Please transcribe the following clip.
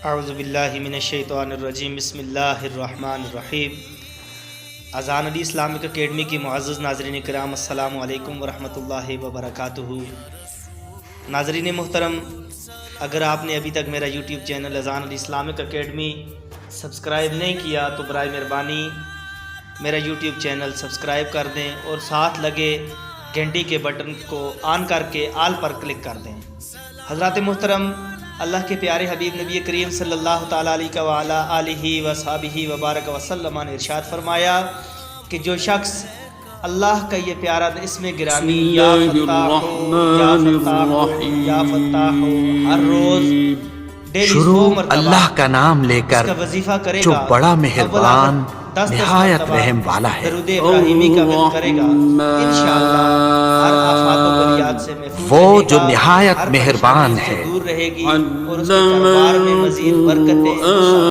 اعوذ باللہ من الشیطان الرجیم بسم اللہ الرحمن الرحیم۔ اذان علی اسلامک اکیڈمی کی معزز ناظرین کرام، السلام علیکم ورحمۃ اللہ وبرکاتہ۔ ناظرین محترم، اگر آپ نے ابھی تک میرا یوٹیوب چینل اذان علی اسلامک اکیڈمی سبسکرائب نہیں کیا تو برائے مہربانی میرا یوٹیوب چینل سبسکرائب کر دیں اور ساتھ لگے گھنٹی کے بٹن کو آن کر کے آل پر کلک کر دیں۔ حضرات محترم، اللہ کے پیارے حبیب نبی کریم صلی اللہ تعالیٰ علیہ وآلہ آلہ وصحبہ وبارک وسلم نے ارشاد فرمایا کہ جو شخص اللہ کا یہ پیارا اسم گرامی یا فتاح یا فتاح یا فتاح ہر روز شروع اللہ کا نام لے کر وظیفہ کرے جو گا، بڑا مہربان نہایت رحم والا ہے، درود ابراہیمی کا ورد کرے گا، انشاءاللہ ہر آفات و بلیات سے محفوظ وہ رہے گا، جو نہایت ہر مہربان پریشانی سے ہے۔ دور رہے گی اور اس کے دربار میں مزید برکتیں